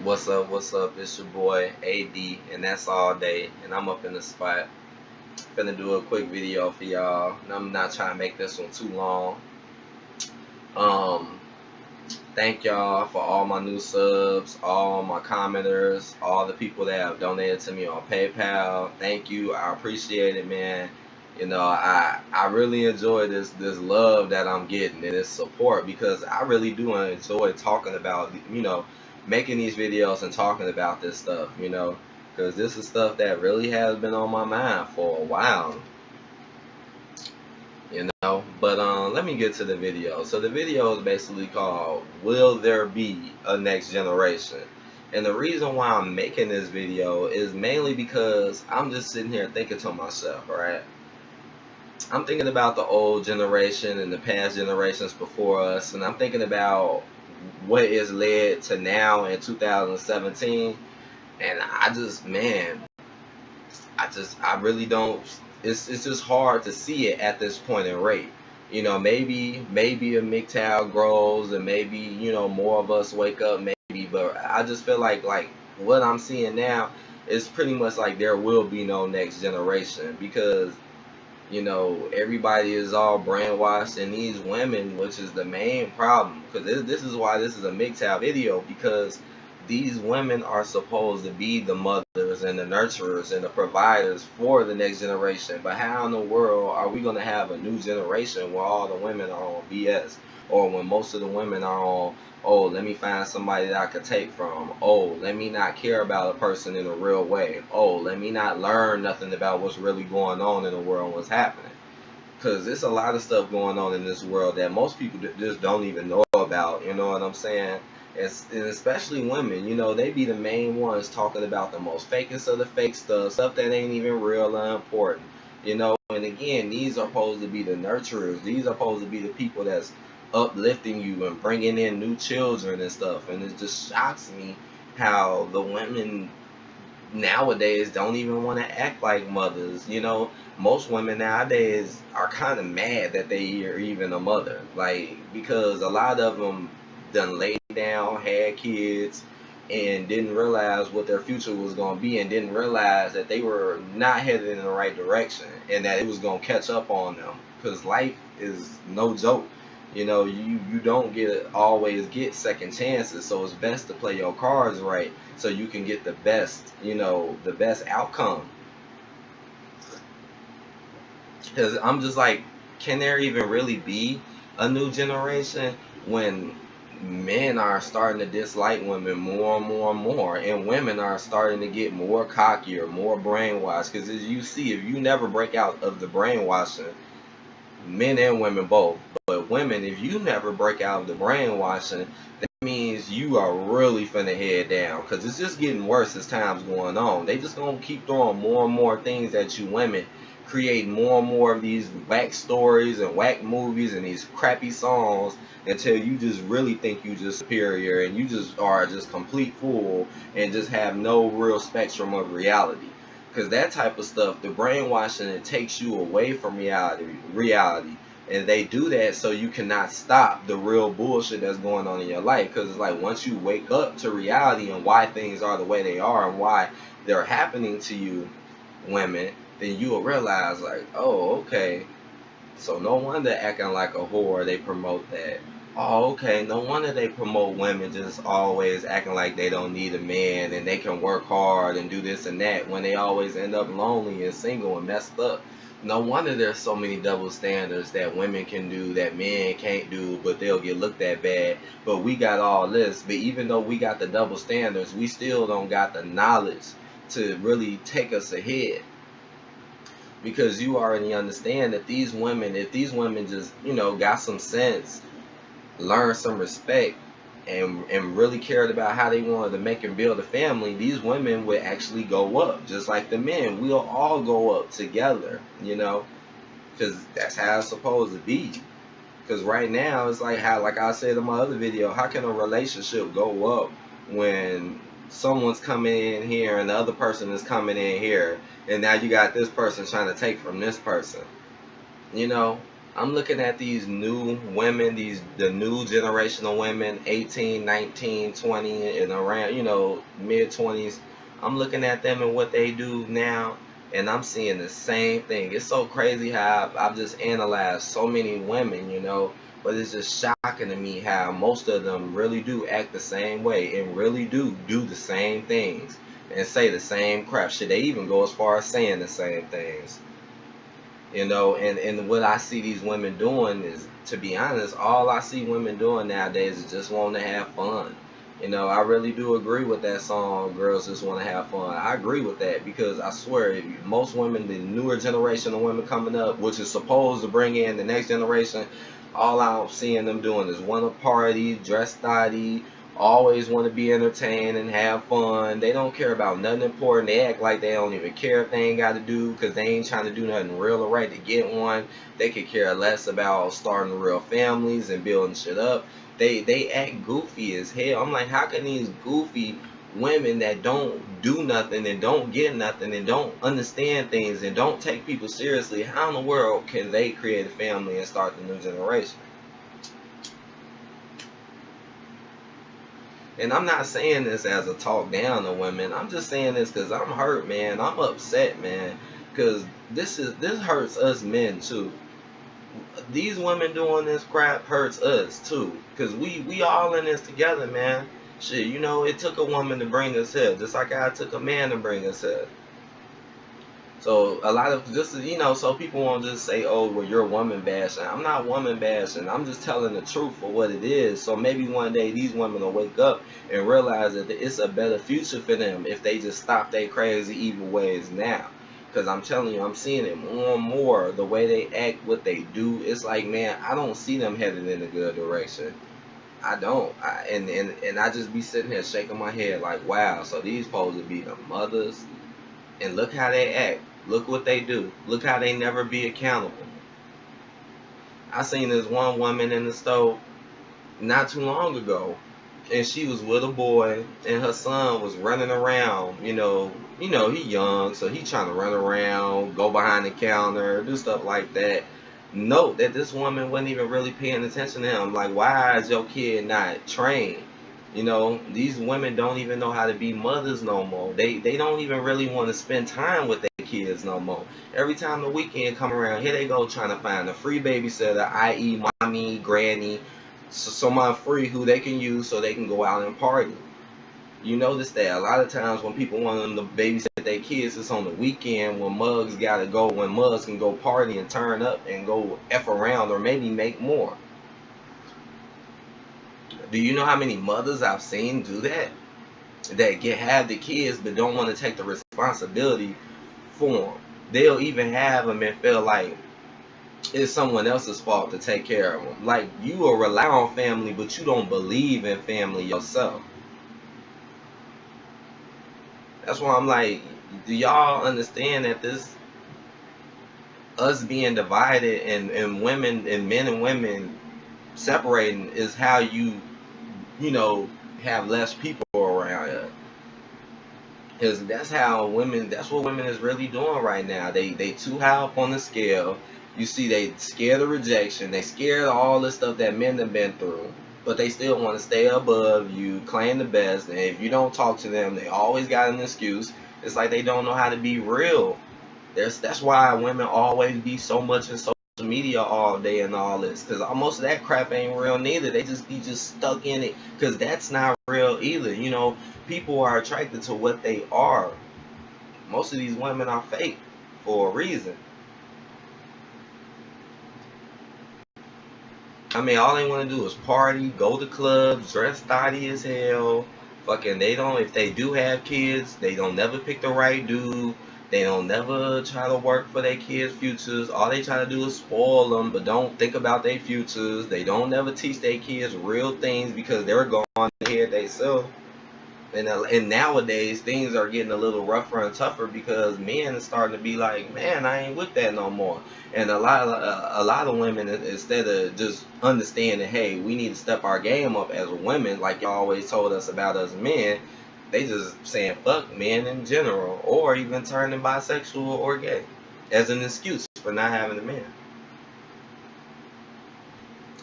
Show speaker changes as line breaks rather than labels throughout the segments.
What's up? What's up? It's your boy AD, and that's all day. And I'm up in the spot. Finna do a quick video for y'all. And I'm not trying to make this one too long. Um, Thank y'all for all my new subs, all my commenters, all the people that have donated to me on PayPal. Thank you. I appreciate it, man. I really enjoy this love that I'm getting and this support, because I really do enjoy talking about, making these videos and talking about this stuff, because this is stuff that really has been on my mind for a while. But let me get to the video. So the video is basically called "Will There Be a Next Generation?" And the reason why I'm making this video is mainly because I'm just sitting here thinking to myself, right? I'm thinking about the old generation and the past generations before us, and I'm thinking about what is led to now in 2017. And I really don't. It's just hard to see it at this point in rate. Maybe a MGTOW grows, and maybe more of us wake up. Maybe, but I just feel like what I'm seeing now is pretty much like there will be no next generation, because everybody is all brainwashed, and these women, which is the main problem, because this is why this is a MGTOW video, because these women are supposed to be the mothers and the nurturers and the providers for the next generation. But how in the world are we going to have a new generation where all the women are on BS, or when most of the women are on, oh, let me find somebody that I could take from, oh, let me not care about a person in a real way, oh, let me not learn nothing about what's really going on in the world and what's happening? Because there's a lot of stuff going on in this world that most people just don't even know about, you know what I'm saying? And especially women, they be the main ones talking about the most fakest of the fake stuff that ain't even real or important, And again, these are supposed to be the nurturers. These are supposed to be the people that's uplifting you and bringing in new children and stuff. And it just shocks me how the women nowadays don't even want to act like mothers. Most women nowadays are kind of mad that they are even a mother, because a lot of them done laid down, had kids, and didn't realize what their future was going to be, and didn't realize that they were not headed in the right direction, and that it was going to catch up on them, because life is no joke. You don't always get second chances, so it's best to play your cards right so you can get the best outcome. Because I'm just like, can there even really be a new generation when men are starting to dislike women more and more and more, and women are starting to get more cockier, more brainwashed? Because as you see, if you never break out of the brainwashing, men and women both, but women, if you never break out of the brainwashing, that means you are really finna head down, because it's just getting worse as time's going on. They just gonna keep throwing more and more things at you women, creating more and more of these whack stories and whack movies and these crappy songs, until you just really think you just superior, and you just are just complete fool, and just have no real spectrum of reality. Because that type of stuff, the brainwashing, it takes you away from reality. And they do that so you cannot stop the real bullshit that's going on in your life. Because it's like, once you wake up to reality and why things are the way they are and why they're happening to you, women, then you will realize, like, oh, okay, so no wonder acting like a whore, they promote that. Oh, okay, no wonder they promote women just always acting like they don't need a man and they can work hard and do this and that, when they always end up lonely and single and messed up. No wonder there's so many double standards that women can do that men can't do, but they'll get looked at bad. But we got all this. But even though we got the double standards, we still don't got the knowledge to really take us ahead. Because you already understand that these women, if these women just, got some sense, learn some respect, and really cared about how they wanted to make and build a family, these women would actually go up just like the men. We'll all go up together, because that's how it's supposed to be. Because right now it's like I said in my other video, how can a relationship go up when someone's coming in here and the other person is coming in here, and now you got this person trying to take from this person? I'm looking at these new women, the new generation of women, 18, 19, 20, and around, mid 20s. I'm looking at them and what they do now, and I'm seeing the same thing. It's so crazy how I've just analyzed so many women, but it's just shocking to me how most of them really do act the same way and really do the same things and say the same crap. Should they even go as far as saying the same things? And what I see these women doing is, to be honest, all I see women doing nowadays is just wanting to have fun. I really do agree with that song, Girls Just Want to Have Fun. I agree with that because I swear, most women, the newer generation of women coming up, which is supposed to bring in the next generation, all I'm seeing them doing is want to party, dress thotty, always want to be entertained and have fun. They don't care about nothing important. They act like they don't even care if they ain't got to do, because they ain't trying to do nothing real or right to get one. They could care less about starting real families and building shit up. They act goofy as hell. I'm like, how can these goofy women that don't do nothing and don't get nothing and don't understand things and don't take people seriously, how in the world can they create a family and start the new generation? And I'm not saying this as a talk down to women. I'm just saying this because I'm hurt, man. I'm upset, man. Because this hurts us men too. These women doing this crap hurts us too. Because we all in this together, man. Shit, it took a woman to bring us here, just like I took a man to bring us here. So a lot of just so people won't just say, "Oh, well, you're woman bashing." I'm not woman bashing. I'm just telling the truth for what it is. So maybe one day these women will wake up and realize that it's a better future for them if they just stop their crazy evil ways now. Because I'm telling you, I'm seeing it more and more. The way they act, what they do, it's like, man, I don't see them headed in a good direction. I don't. And I just be sitting here shaking my head like, wow. So these supposed to be the mothers, and look how they act. Look what they do. Look how they never be accountable. I seen this one woman in the store not too long ago, and she was with a boy, and her son was running around. He young, so he trying to run around, go behind the counter, do stuff like that. Note that this woman wasn't even really paying attention to him. Like, why is your kid not trained? These women don't even know how to be mothers no more. They don't even really want to spend time with their kids no more. Every time the weekend come around, here they go trying to find a free babysitter, i.e. mommy, granny, someone free who they can use so they can go out and party. You notice that a lot of times when people want them to babysit their kids, it's on the weekend when mugs gotta go, when mugs can go party and turn up and go F around or maybe make more. Do you know how many mothers I've seen do that? That have the kids but don't want to take the responsibility for them. They'll even have them and feel like it's someone else's fault to take care of them. Like, you will rely on family, but you don't believe in family yourself. That's why I'm like, do y'all understand that us being divided and women and men and women separating is how have less people around here. Because that's what women is really doing right now. They too high up on the scale. You see, they scared of rejection. They scared of all the stuff that men have been through. But they still want to stay above you, claim the best. And if you don't talk to them, they always got an excuse. It's like they don't know how to be real. That's why women always be so much in social media all day and all this, because most of that crap ain't real neither. They just be stuck in it, because that's not real either. People are attracted to what they are. Most of these women are fake for a reason. I mean, all they want to do is party, go to clubs, dress thotty as hell. Fucking, they don't, if they do have kids, they don't never pick the right dude. They don't never try to work for their kids' futures. All they try to do is spoil them, but don't think about their futures. They don't never teach their kids real things because they're going ahead themselves. And nowadays things are getting a little rougher and tougher because men are starting to be like, man, I ain't with that no more. And a lot of women, instead of just understanding, hey, we need to step our game up as women, like you always told us about us men, they just saying fuck men in general, or even turning bisexual or gay as an excuse for not having a man.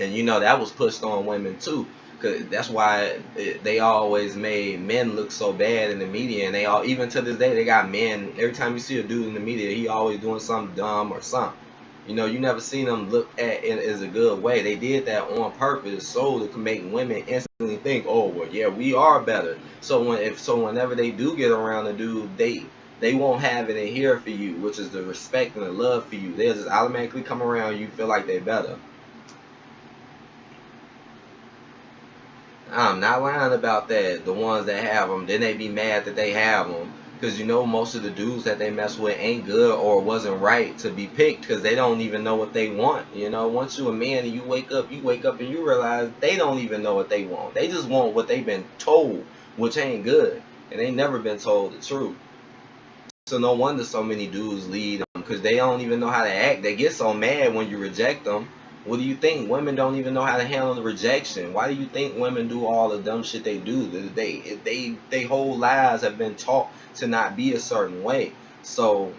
And you know that was pushed on women too, cause that's why they always made men look so bad in the media, and they all, even to this day, they got men. Every time you see a dude in the media, he always doing something dumb or something. You know, you never seen them look at it as a good way. They did that on purpose so to make women instantly think, oh well, yeah, we are better. So whenever they do get around a dude, they won't have it in here for you, which is the respect and the love for you. They'll just automatically come around you, feel like they're better. I'm not lying about that. The ones that have them, then they be mad that they have them. Because you know most of the dudes that they mess with ain't good or wasn't right to be picked because they don't even know what they want. You know, once you a man and you wake up and you realize they don't even know what they want. They just want what they've been told, which ain't good. And they never been told the truth. So no wonder so many dudes leave them because they don't even know how to act. They get so mad when you reject them. What do you think? Women don't even know how to handle the rejection. Why do you think women do all the dumb shit they do? They whole lives have been taught to not be a certain way. So,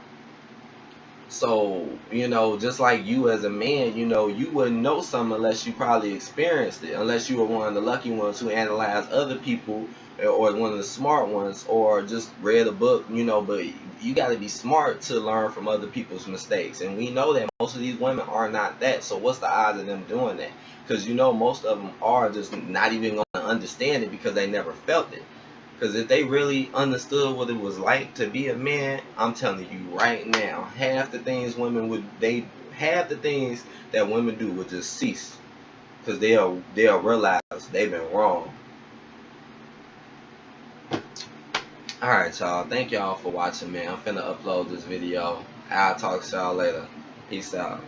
you know, just like you as a man, you know, you wouldn't know something unless you probably experienced it, unless you were one of the lucky ones who analyzed other people or one of the smart ones or just read a book, you know, but you got to be smart to learn from other people's mistakes. And we know that most of these women are not that. So what's the odds of them doing that? Because, you know, most of them are just not even going to understand it because they never felt it. Because if they really understood what it was like to be a man, I'm telling you right now, half the things that women do would just cease. Because they'll realize they've been wrong. Alright y'all, thank y'all for watching, man. I'm finna upload this video. I'll talk to y'all later. Peace out.